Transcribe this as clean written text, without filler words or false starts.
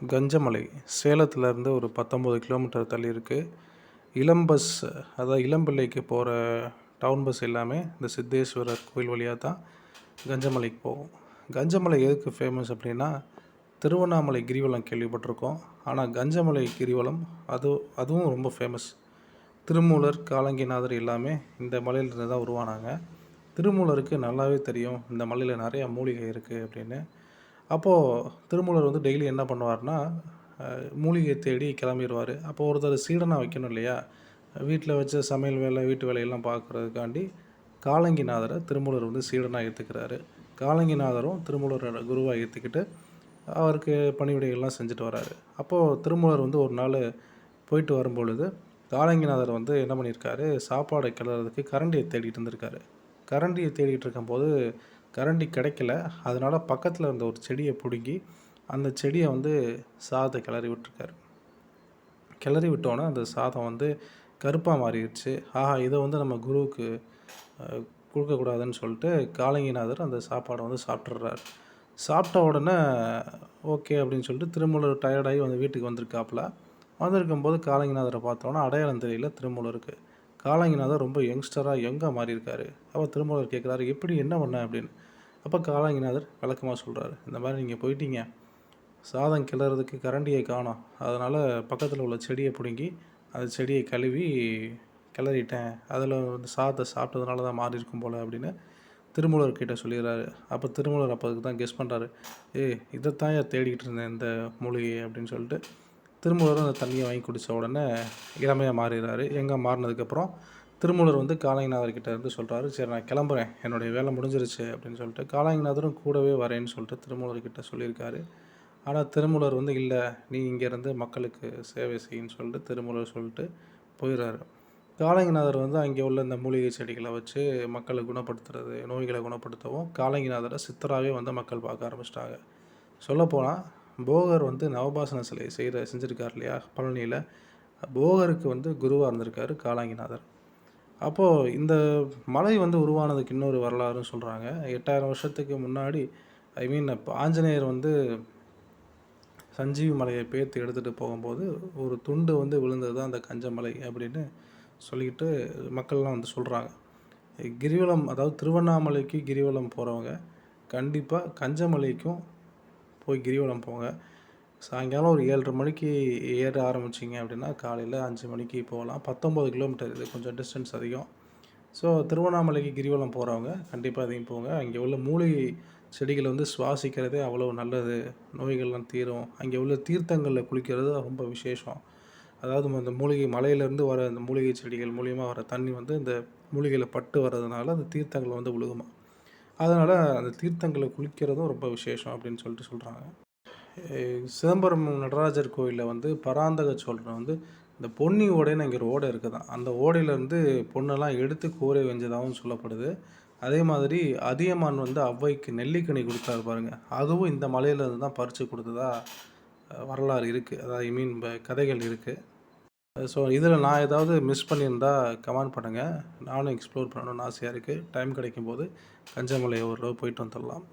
கஞ்சமலை சேலத்துலேருந்து ஒரு 19 கிலோமீட்டர் தள்ளி இருக்குது. இளம் பஸ், அதாவது இளம்பிள்ளைக்கு போகிற டவுன் பஸ் எல்லாமே இந்த சித்தேஸ்வரர் கோயில் வழியாக தான் கஞ்சமலைக்கு போகும். கஞ்சமலை எதுக்கு ஃபேமஸ் அப்படின்னா, திருவண்ணாமலை கிரிவலம் கேள்விப்பட்டிருக்கோம். ஆனால் கஞ்சமலை கிரிவலம் அதுவும் ரொம்ப ஃபேமஸ். திருமூலர், காலங்கிநாதர் எல்லாமே இந்த மலையிலிருந்து தான் உருவானாங்க. திருமூலருக்கு நல்லாவே தெரியும் இந்த மலையில் நிறையா மூலிகை இருக்குது அப்படின்னு. அப்போது திருமூலர் வந்து டெய்லி என்ன பண்ணுவார்னா, மூலிகை தேடி கிளம்பிடுவார். அப்போது ஒருத்தர் சீடனாக வைக்கணும் இல்லையா, வீட்டில் வச்ச சமையல் வேலை, வீட்டு வேலையெல்லாம் பார்க்குறதுக்காண்டி காலங்கிநாதரை திருமூலர் வந்து சீடனாக ஏற்றுக்கிறாரு. காலங்கிநாதரும் திருமூலரோட குருவாக ஏற்றுக்கிட்டு அவருக்கு பணிவிடைகள்லாம் செஞ்சுட்டு வராரு. அப்போது திருமூலர் வந்து ஒரு நாள் போயிட்டு வரும்பொழுது காலங்கிநாதர் வந்து என்ன பண்ணியிருக்காரு, சாப்பாடை கிளறதுக்கு கரண்டியை தேடிட்டு இருந்திருக்காரு. கரண்டியை தேடிட்டு இருக்கும்போது கரண்டி கிடைக்கல. அதனால் பக்கத்தில் இருந்த ஒரு செடியை பிடுங்கி அந்த செடியை வந்து சாதத்தை கிளறி விட்டுருக்காரு. கிளறி விட்டோன்னே அந்த சாதம் வந்து கருப்பாக மாறிடுச்சு. ஆஹா, இதை வந்து நம்ம குருவுக்கு கொடுக்கக்கூடாதுன்னு சொல்லிட்டு காலங்கிநாதர் அந்த சாப்பாடை வந்து சாப்பிட்றாரு. சாப்பிட்ட உடனே ஓகே அப்படின்னு சொல்லிட்டு திருமூலர் டயர்டாகி வந்து வீட்டுக்கு வந்திருக்காப்புல. வந்திருக்கும்போது காலங்கிநாதரை பார்த்தோன்னா அடையாளம் தெரியல திருமூலருக்கு. காலங்கிநாதர் ரொம்ப யங்காக மாறியிருக்காரு. அப்போ திருமூலர் கேட்குறாரு, எப்படி என்ன பண்ண அப்படின்னு. அப்போ காலங்கிநாதர் விளக்கமாக சொல்கிறாரு, இந்த மாதிரி நீங்கள் போயிட்டீங்க, சாதம் கிளறதுக்கு கரண்டியை காணோம், அதனால் பக்கத்தில் உள்ள செடியை பிடுங்கி அந்த செடியை கழுவி கிளறிட்டேன், அதில் வந்து சாதத்தை சாப்பிட்டதுனால தான் மாறி இருக்கும் போல் அப்படின்னு திருமூலர்கிட்ட சொல்லிடுறாரு. அப்போ திருமூலர் அப்போ அதுக்கு தான் கெஸ் பண்ணுறாரு, இதைத்தான் தேடிக்கிட்டு இருந்தேன் இந்த மூலிகையை அப்படின்னு சொல்லிட்டு திருமூலரும் அந்த தண்ணியை வாங்கி குடித்த உடனே இளமையாக மாறிடுறாரு. மாறினதுக்கப்புறம் திருமூலர் வந்து காலங்கிநாதர்கிட்ட இருந்து சொல்கிறாரு, சரி நான் கிளம்புறேன், என்னுடைய வேலை முடிஞ்சிருச்சு அப்படின்னு சொல்லிட்டு. காலங்கிநாதரும் கூடவே வரேன்னு சொல்லிட்டு திருமூலர்கிட்ட சொல்லியிருக்காரு. ஆனால் திருமூலர் வந்து இல்லை, நீ இங்கேருந்து மக்களுக்கு சேவை செய்யின்னு சொல்லிட்டு திருமூலர் சொல்லிட்டு போயிடுறாரு. காலங்கிநாதர் வந்து அங்கே உள்ள இந்த மூலிகை செடிகளை வச்சு மக்களை குணப்படுத்துறது, நோய்களை குணப்படுத்தவும் காலங்கிநாதரை சித்தராகவே வந்து மக்கள் பார்க்க ஆரம்பிச்சிட்டாங்க. சொல்லப்போனால் போகர் வந்து நவபாசன சிலை செஞ்சுருக்கார் இல்லையா பழனியில், போகருக்கு வந்து குருவாக இருந்திருக்காரு காலங்கிநாதர். அப்போது இந்த மலை வந்து உருவானதுக்கு இன்னொரு வரலாறுன்னு சொல்கிறாங்க. 8000 வருஷத்துக்கு முன்னாடி, இப்போ ஆஞ்சநேயர் வந்து சஞ்சீவி மலையை பேர்த்து எடுத்துகிட்டு போகும்போது ஒரு துண்டு வந்து விழுந்தது தான் அந்த கஞ்சமலை அப்படின்னு சொல்லிக்கிட்டு மக்கள்லாம் வந்து சொல்கிறாங்க. கிரிவலம், அதாவது திருவண்ணாமலைக்கு கிரிவலம் போகிறவங்க கண்டிப்பாக கஞ்சமலைக்கும் போய் கிரிவலம் போங்க. சாயங்காலம் ஒரு 7:30 மணிக்கு ஏற ஆரம்பிச்சிங்க அப்படின்னா காலையில் 5 மணிக்கு போகலாம். 19 கிலோமீட்டர், இது கொஞ்சம் டிஸ்டன்ஸ் அதிகம். ஸோ திருவண்ணாமலைக்கு கிரிவலம் போகிறவங்க கண்டிப்பாக அதையும் போங்க. அங்கே உள்ள மூலிகை செடிகளை வந்து சுவாசிக்கிறதே அவ்வளோ நல்லது, நோய்கள்லாம் தீரும். அங்கே உள்ள தீர்த்தங்களில் குளிக்கிறது ரொம்ப விசேஷம். அதாவது அந்த மூலிகை மலையிலேருந்து வர அந்த மூலிகை செடிகள் மூலியமாக வர தண்ணி வந்து இந்த மூலிகையில் பட்டு வர்றதுனால அந்த தீர்த்தங்கள் வந்து விழுகுமா. அதனால் அந்த தீர்த்தங்களை குளிக்கிறதும் ரொம்ப விசேஷம் அப்படின்னு சொல்லிட்டு சொல்கிறாங்க. சிதம்பரம் நடராஜர் கோயிலில் வந்து பராந்தக சோழன் வந்து இந்த பொன்னி ஓடைன்னு இங்கே ஒரு ஓடை இருக்குதான், அந்த ஓடையிலேருந்து பொண்ணெல்லாம் எடுத்து கூரை வெஞ்சதாகவும் சொல்லப்படுது. அதே மாதிரி அதியமான் வந்து ஔவைக்கு நெல்லிக்கனி கொடுத்தாரு பாருங்கள், அதுவும் இந்த மலையிலேருந்து தான் பறித்து கொடுத்ததா வரலாறு இருக்குது, அதாவது கதைகள் இருக்குது. ஸோ இதில் நான் ஏதாவது மிஸ் பண்ணியிருந்தா கமெண்ட் பண்ணுங்கள். நானும் எக்ஸ்ப்ளோர் பண்ணணும்னு ஆசையாக இருக்குது. டைம் கிடைக்கும்போது கஞ்சமலை ஒரு போயிட்டு வந்துடலாம்.